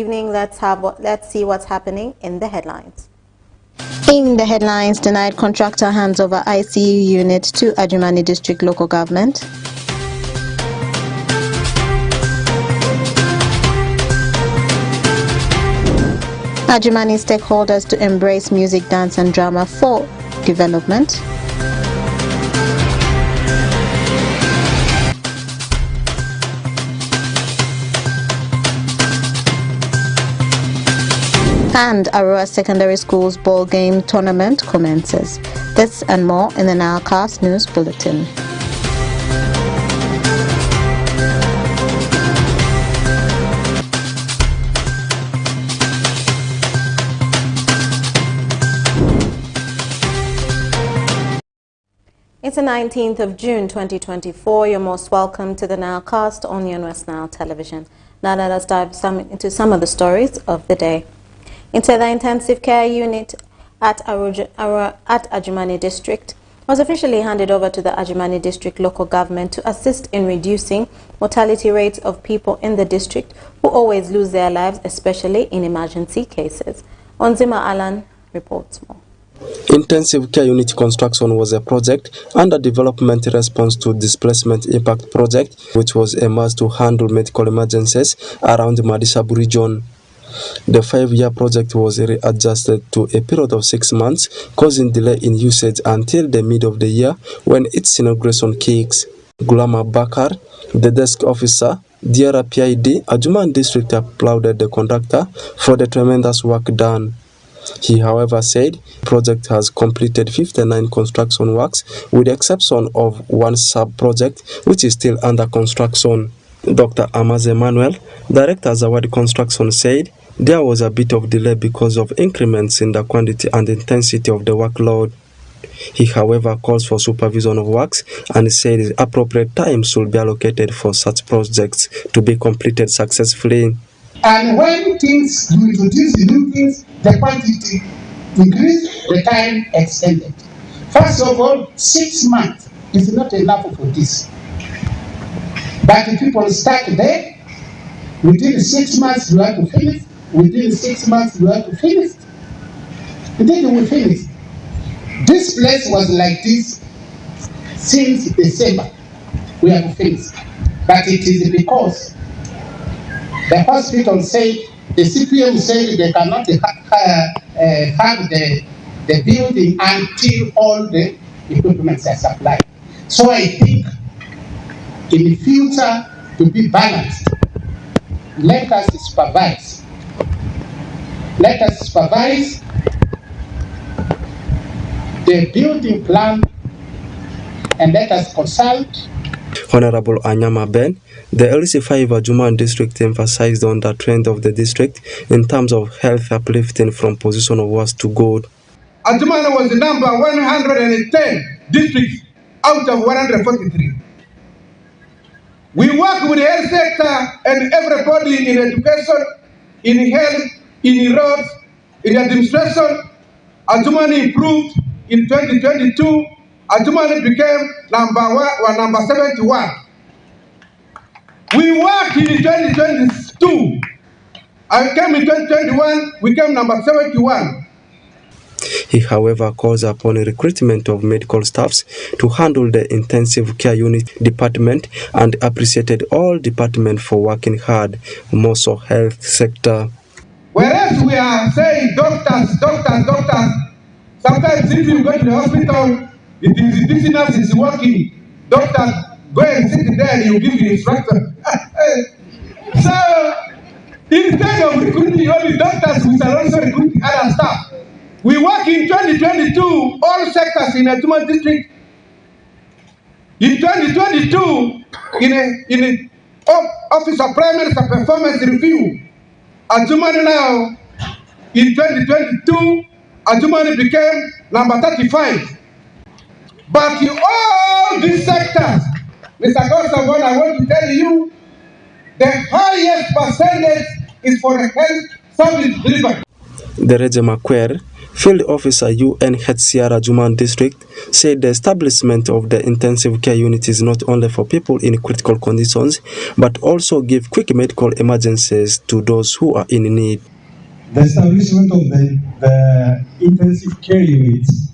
Evening, let's see what's happening in the headlines. In the headlines tonight, contractor hands over ICU unit to Adjumani District Local Government. Adjumani stakeholders to embrace music, dance and drama for development. And Aurora Secondary School's ball game tournament commences. This and more in the NILE News Bulletin. It's the 19th of June 2024. You're most welcome to the NILE on Union West Nile Television. Now let us dive into some of the stories of the day. Into the intensive care unit at Adjumani District was officially handed over to the Adjumani District Local Government to assist in reducing mortality rates of people in the district who always lose their lives, especially in emergency cases. Onzima Alan reports more. Intensive care unit construction was a project under development response to displacement impact project, which was emerged to handle medical emergencies around the Madishabu region. The 5-year project was readjusted to a period of 6 months, causing delay in usage until the mid of the year when its inauguration kicks. Gulama Bakar, the desk officer, Diara PID, Adjumani District applauded the contractor for the tremendous work done. He, however, said the project has completed 59 construction works with the exception of one sub-project which is still under construction. Dr. Amaze Manuel, Director Zawadi Construction, said there was a bit of delay because of increments in the quantity and intensity of the workload. He, however, calls for supervision of works and said the appropriate time should be allocated for such projects to be completed successfully. And when things, you introduce the new things, the quantity increase, the time extended. First of all, 6 months is not enough for this. But the people start there, within 6 months you have to finish, within 6 months you have to finish. And then we finish. This place was like this since December. We have finished. But it is because the hospital said, the CPM said they cannot have the building until all the equipment are supplied. So I think in the future, to be balanced, let us supervise. Let us supervise the building plan and let us consult. Honorable Anyama Ben, the LC5 Adjumani District emphasized on the trend of the district in terms of health uplifting from position of worst to good. Adjumani was the number 110 districts out of 143. We work with the health sector and everybody in education, in health, in roads, in administration. Adjumani improved in 2022. Adjumani became number 71. We worked in 2022. I came in 2021, we came number 71. He, however, calls upon recruitment of medical staffs to handle the intensive care unit department and appreciated all departments for working hard, more so health sector. Whereas we are saying doctors, sometimes if you go to the hospital, this nurse is working, doctor, go and sit there and you give the instruction. So, instead of recruiting only doctors, we shall also recruit other staff. We work in 2022, all sectors in Adjumani District. In 2022, in a Office of Primary Performance Review, Adjumani now, in 2022, Adjumani became number 35. But in all these sectors, Mr. Gosagon, I want to tell you, the highest percentage is for the health service delivery. Dereje Makwer, Field Officer UNHCR Juman District, said the establishment of the intensive care unit is not only for people in critical conditions, but also give quick medical emergencies to those who are in need. The establishment of the intensive care units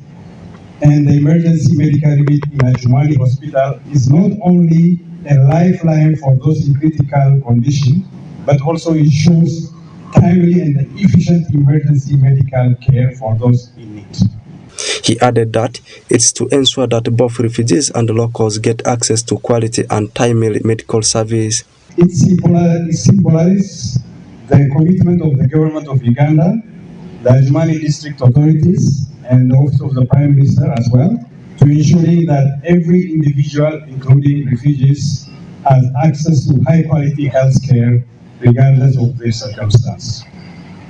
and the emergency medical unit in Ajumani Hospital is not only a lifeline for those in critical condition, but also ensures timely and efficient emergency medical care for those in need. He added that it's to ensure that both refugees and locals get access to quality and timely medical service. It symbolizes the commitment of the government of Uganda, the Ajumani district authorities, and the Office of the Prime Minister as well, to ensuring that every individual, including refugees, has access to high-quality health care regardless of their circumstance.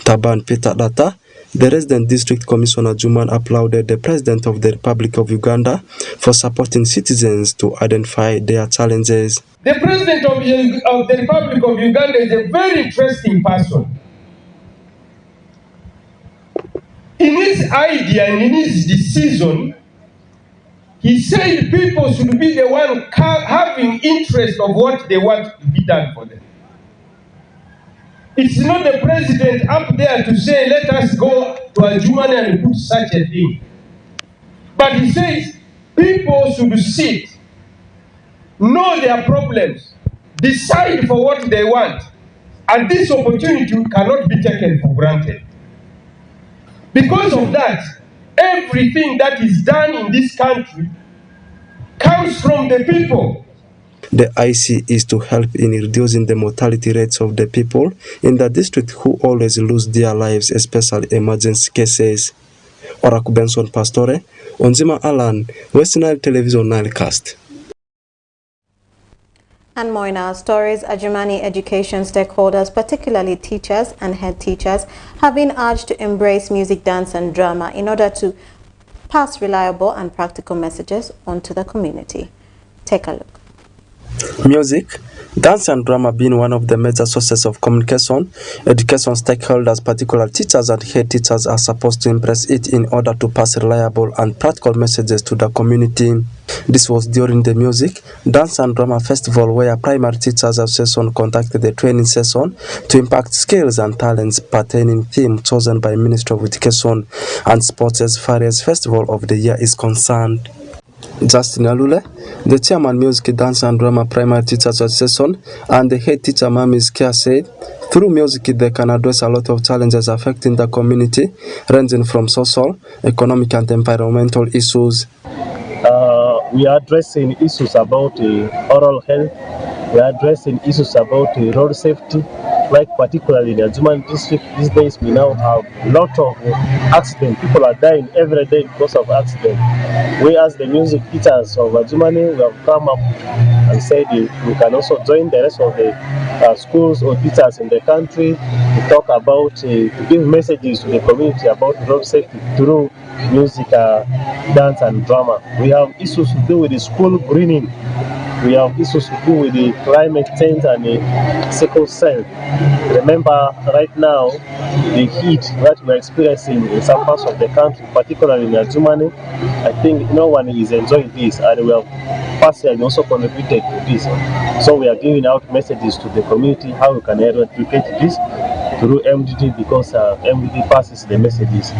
Taban Peter Data, the resident district commissioner Juman, applauded the President of the Republic of Uganda for supporting citizens to identify their challenges. The President of the Republic of Uganda is a very interesting person. In his idea and in his decision, he said people should be the one having interest of what they want to be done for them. It's not the president up there to say, let us go to Ajumani and do such a thing. But he says people should sit, know their problems, decide for what they want, and this opportunity cannot be taken for granted. Because of that, everything that is done in this country comes from the people. The IC is to help in reducing the mortality rates of the people in the district who always lose their lives, especially emergency cases. Oraku Benson Pastore, Onzima Alan, West Nile Television Nilecast. And more in our stories, Ajumani education stakeholders, particularly teachers and head teachers, have been urged to embrace music, dance and drama in order to pass reliable and practical messages onto the community. Take a look. Music, dance and drama being one of the major sources of communication, education stakeholders, particularly teachers and head teachers, are supposed to embrace it in order to pass reliable and practical messages to the community. This was during the Music, Dance and Drama Festival, where Primary Teachers Association conducted the training session to impact skills and talents pertaining theme chosen by Ministry of Education and Sports as far as Festival of the Year is concerned. Justin Alule, the chairman Music, Dance and Drama Primary Teachers Association and the head teacher Mamis Kia said, through music they can address a lot of challenges affecting the community, ranging from social, economic and environmental issues. We are addressing issues about oral health, we are addressing issues about road safety, like particularly in the Ajumani district these days we now have a lot of accidents. People are dying every day because of accidents. We as the music teachers of Ajumani, we have come up and said we can also join the rest of the schools or teachers in the country to talk about, to give messages to the community about road safety through music, dance and drama. We have issues to do with the school greening. We have issues to do with the climate change and the sickle cell. Remember, right now, the heat that we're experiencing in some parts of the country, particularly in Ajumani, I think no one is enjoying this, and we have partially also contributed to this. So we are giving out messages to the community how we can replicate this through MDD, because MDD passes the messages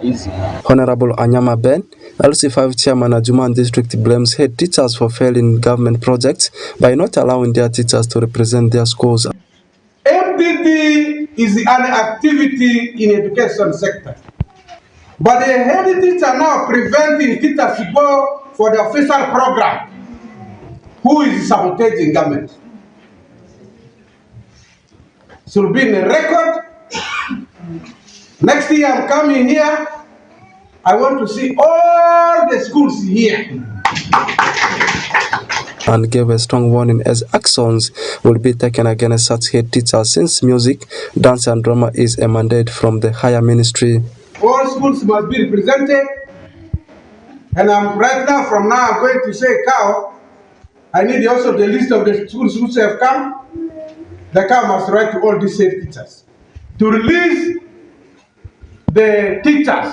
easy. Honorable Anyama Ben, LC5 Chairman Ajuman District, blames head teachers for failing government projects by not allowing their teachers to represent their schools. MDD is an activity in education sector. But the head teacher now preventing teachers to go for the official program. Who is sabotaging government? Should be in the record. Next year I'm coming here. I want to see all the schools here. And gave a strong warning as actions will be taken against such head teachers, since music, dance and drama is a mandate from the higher ministry. All schools must be represented. And I'm from now I'm going to say cow. I need also the list of the schools which have come. The cow must write to all these head teachers to release the teachers.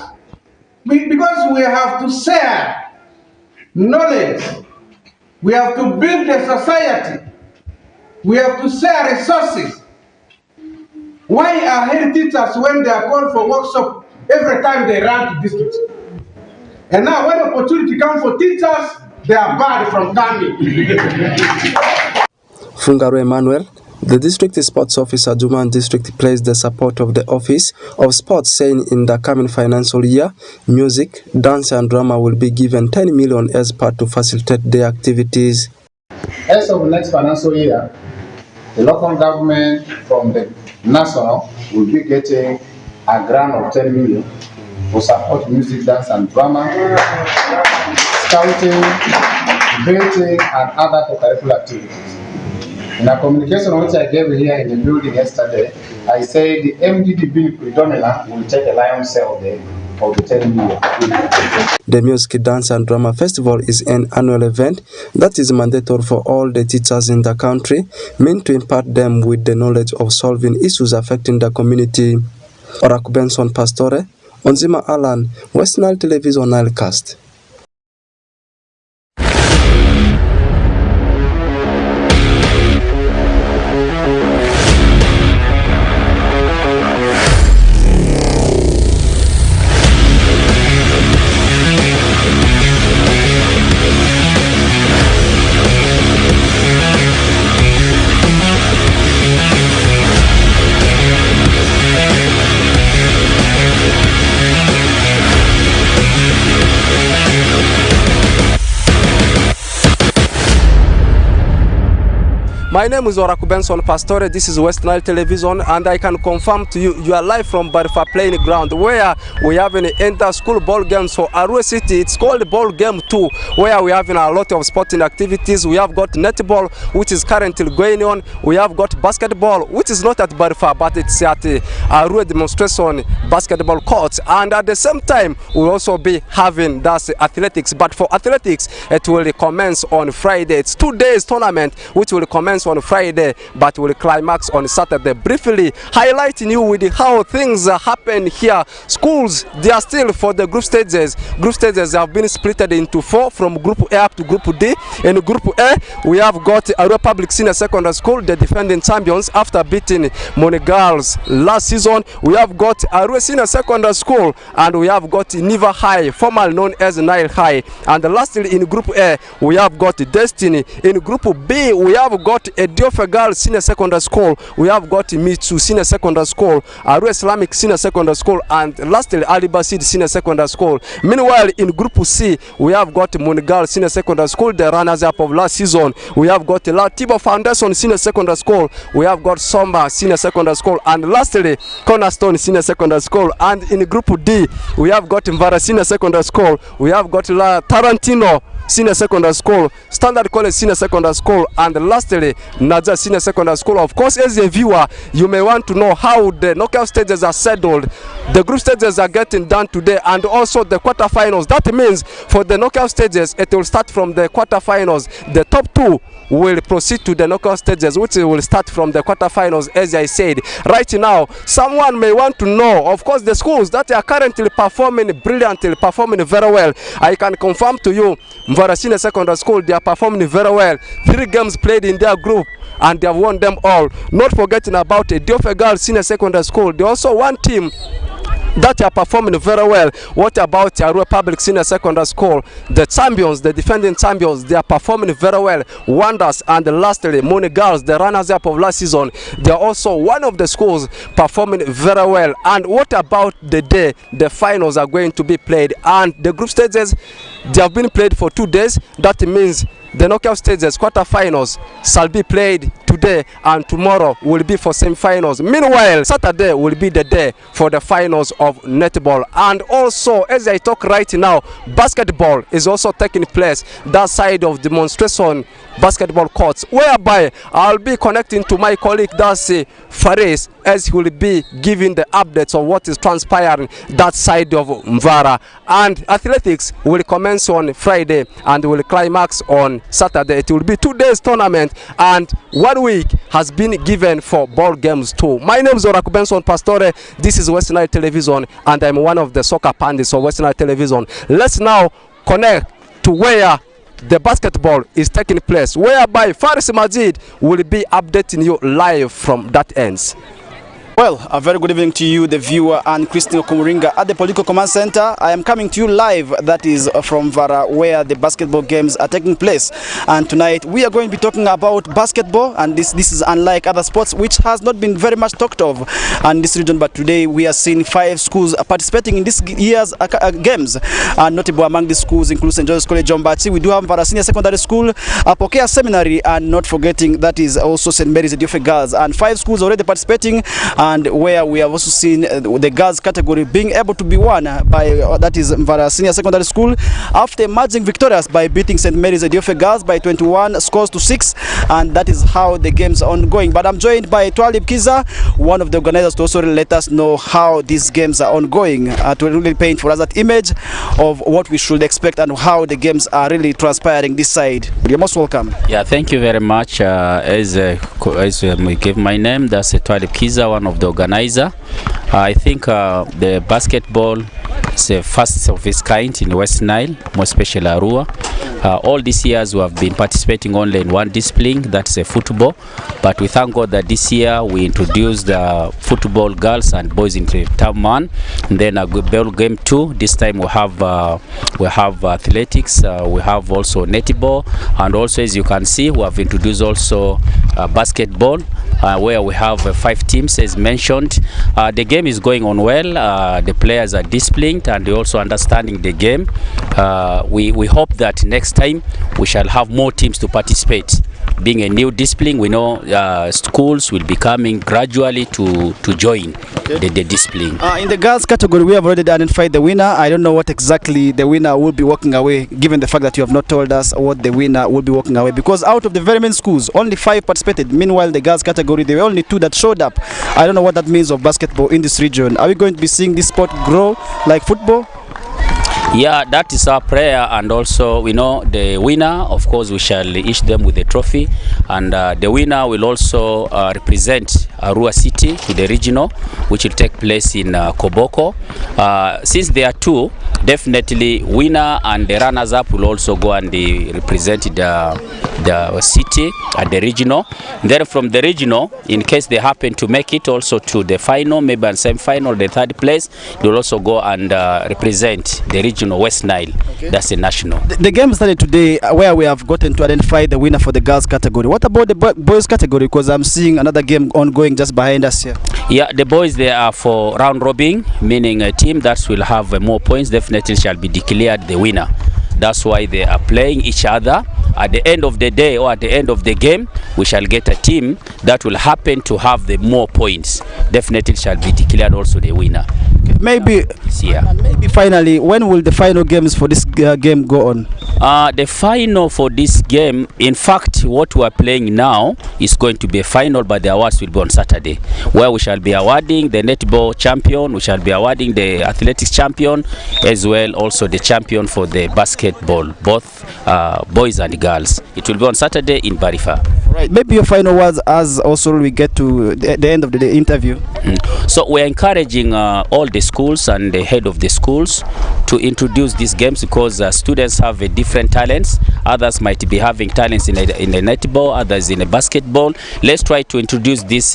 Because we have to share knowledge, we have to build a society, we have to share resources. Why are head teachers, when they are called for workshop, every time they run to districts? And now when opportunity comes for teachers, they are barred from coming. Fungaro Emmanuel, the district sports officer, Juman District, praised the support of the Office of Sports, saying in the coming financial year, music, dance and drama will be given 10 million as part to facilitate their activities. As of next financial year, the local government from the national will be getting a grant of 10 million to support music, dance and drama, scouting, debating and other co-curricular activities. In a communication which I gave here in the building yesterday, I said the MDDB predominant will take a lion's share of the 10 million. The Music, Dance and Drama Festival is an annual event that is mandatory for all the teachers in the country, meant to impart them with the knowledge of solving issues affecting the community. Oraku Benson Pastore, Onzima Alan, West Nile Television Nilecast. My name is Oraku Benson Pastore. This is West Nile Television, and I can confirm to you, you are live from Barifa Playing Ground, where we have an inter-school ball games for Arua City. It's called Ball Game 2, where we have a lot of sporting activities. We have got netball, which is currently going on. We have got basketball, which is not at Barifa, but it's at Arua demonstration basketball courts. And at the same time, we'll also be having athletics. But for athletics, it will commence on Friday. It's 2 days tournament, which will commence on Friday, but will climax on Saturday. Briefly highlighting you with how things happen here. Schools, they are still for the group stages. Group stages have been split into 4, from Group A up to Group D. In Group A, we have got Arua Public Senior Secondary School, the defending champions, after beating Moni Girls last season. We have got Arua Senior Secondary School, and we have got Niva High, formerly known as NILE High. And lastly, in Group A, we have got Destiny. In Group B, we have got Ediofe Girls Senior Secondary School, we have got Mitsu Senior Secondary School, Arua Islamic Senior Secondary School, and lastly Alibasid Senior Secondary School. Meanwhile, in Group C, we have got Moni Girls Senior Secondary School, the runners-up of last season. We have got Latibo Foundation Senior Secondary School, we have got Somba Senior Secondary School, and lastly Cornerstone Senior Secondary School. And in Group D, we have got Mvara Senior Secondary School, we have got Tarantino Senior Secondary School, Standard College Senior Secondary School, and lastly Naja Senior Secondary School. Of course, as a viewer, you may want to know how the knockout stages are settled. The group stages are getting done today, and also the quarterfinals. That means for the knockout stages, it will start from the quarterfinals. The top 2 will proceed to the knockout stages, which will start from the quarterfinals, as I said. Right now, someone may want to know, of course, the schools that are currently performing brilliantly, performing very well. I can confirm to you, Mvara Senior Secondary School, they are performing very well. 3 games played in their group, and they have won them all. Not forgetting about Ediofe Girls Senior Secondary School. They also one team that are performing very well. What about Arua Public Senior Secondary School? The champions, the defending champions, they are performing very well. Wonders. And lastly, Moni Girls, the runners-up of last season, they are also one of the schools performing very well. And what about the day the finals are going to be played? And the group stages, they have been played for 2 days. That means the knockout stages, quarterfinals, shall be played today, and tomorrow will be for semi-finals. Meanwhile, Saturday will be the day for the finals of netball. And also, as I talk right now, basketball is also taking place that side of demonstration basketball courts, whereby I'll be connecting to my colleague Darcy Faris, as he will be giving the updates of what is transpiring that side of Mvara. And athletics will commence on Friday and will climax on on Saturday. It will be 2 days tournament, and 1 week has been given for ball games too. My name is Oraku Benson Pastore. This is West Nile Television, and I'm one of the soccer pundits of West Nile Television. Let's now connect to where the basketball is taking place, whereby Faris Majid will be updating you live from that ends. Well, a very good evening to you, the viewer, and Christine Okumuringa at the Political Command Center. I am coming to you live, that is from Vara, where the basketball games are taking place. And tonight we are going to be talking about basketball, and this is unlike other sports which has not been very much talked of in this region. But today we are seeing 5 schools participating in this year's games. Notable among the schools include St. George's College, Jombati. We do have Vara Senior Secondary School, Apokea Seminary, and not forgetting that is also St. Mary's Ediofe Girls. And 5 schools already participating, and where we have also seen the girls category being able to be won by that is Mvara Senior Secondary School after emerging victorious by beating St. Mary's Ediofe Girls by 21 scores to 6, and that is how the games are ongoing. But I'm joined by Twalib Kiza, one of the organizers, to also let us know how these games are ongoing, to really paint for us that image of what we should expect and how the games are really transpiring this side. You're most welcome. Yeah, thank you very much. As we give my name, that's Twalib Kiza, one of the organizer. I think the basketball is the first of its kind in West Nile, more especially Arua. All these years we have been participating only in one discipline, that's football. But we thank God that this year we introduced football girls and boys into term 1. And then a ball game 2. This time we have athletics, we have also netball, and also, as you can see, we have introduced also basketball, where we have 5 teams as mentioned. The game is going on well. The players are disciplined and they also understanding the game. We hope that next time we shall have more teams to participate. Being a new discipline, we know schools will be coming gradually to join the discipline. In the girls category, we have already identified the winner. I don't know what exactly the winner will be walking away, given the fact that you have not told us what the winner will be walking away, because out of the very many schools, only 5 participated. Meanwhile, the girls category, there were only 2 that showed up. I don't know what that means of basketball in this region. Are we going to be seeing this sport grow like football? Yeah, that is our prayer, and also we know the winner, of course, we shall issue them with a trophy, and the winner will also represent Arua City to the regional, which will take place in Koboko. Since there are 2, definitely winner and the runners-up will also go and represent the city at the regional. Then from the regional, in case they happen to make it also to the final, maybe in semi-final, the 3rd place, they will also go and represent the regional West Nile. Okay. That's the national. The game started today, where we have gotten to identify the winner for the girls category. What about the boys category? Because I'm seeing another game ongoing just behind us here. Yeah, the boys, they are for round robin, meaning a team that will have more points definitely shall be declared the winner. That's why they are playing each other. At the end of the day or at the end of the game, we shall get a team that will happen to have the more points. Definitely shall be declared also the winner. Maybe, maybe finally, when will the final games for this game go on? The final for this game, in fact, what we are playing now is going to be a final, but the awards will be on Saturday, where we shall be awarding the netball champion, we shall be awarding the athletics champion, as well also the champion for the basketball, both boys and girls. It will be on Saturday in Barifa. Right. Maybe your final words as also we get to the end of the interview. So we are encouraging all the schools and the head of the schools to introduce these games, because students have different talents. Others might be having talents in the netball, others in the basketball. Let's try to introduce these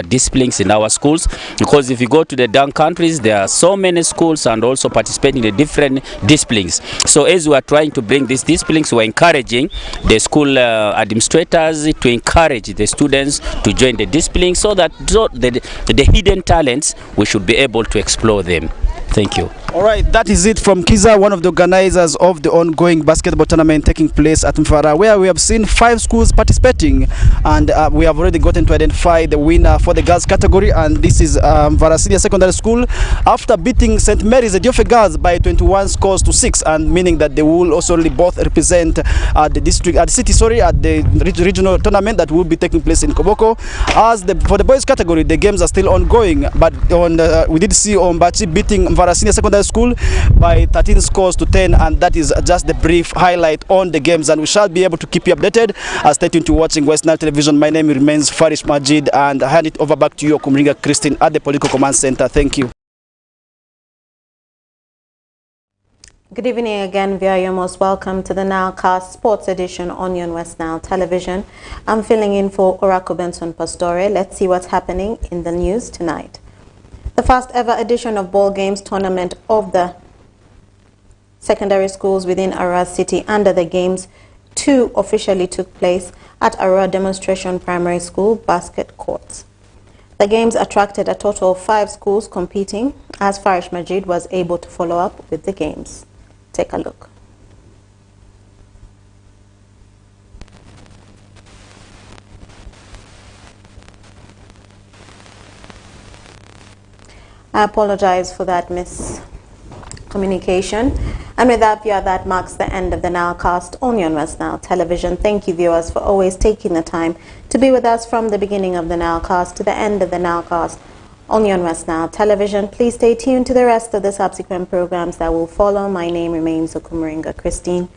disciplines in our schools, because if you go to the down countries, there are so many schools and also participating in the different disciplines. So as we are trying to bring these disciplines, we are encouraging the school administrators to encourage the students to join the discipline, so that the hidden talents, we should be able to explore them. Thank you. All right, that is it from Kiza, one of the organizers of the ongoing basketball tournament taking place at Mfara, where we have seen 5 schools participating, and we have already gotten to identify the winner for the girls category, and this is Mfara Senior Secondary School, after beating St. Mary's Ediofe Girls by 21 scores to 6, and meaning that they will also really both represent the district, the city, sorry, at the regional tournament that will be taking place in Koboko. As for the boys category, the games are still ongoing, but we did see Ombachi beating Mfara Senior Secondary Secondary School by 13 scores to 10, and that is just the brief highlight on the games, and we shall be able to keep you updated. Stay tuned to watching West Nile Television. My name remains Farish Majid, and I hand it over back to you, Okumuringa Christine, at the Political Command Center. Thank you. Good evening again, via you're most welcome to the NILEcast Sports Edition on your West Nile Television. I'm filling in for Oracle Benson Pastore. Let's see what's happening in the news tonight. The first ever edition of Ball Games Tournament of the secondary schools within Aurora City under the Games 2 officially took place at Aurora Demonstration Primary School basket courts. The games attracted a total of 5 schools competing, as Farish Majid was able to follow up with the games. Take a look. I apologize for that miscommunication. And with that, viewer, that marks the end of the NILEcast on your West Nile Television. Thank you, viewers, for always taking the time to be with us from the beginning of the NILEcast to the end of the NILEcast on your West Nile Television. Please stay tuned to the rest of the subsequent programs that will follow. My name remains Okumuringa Christine.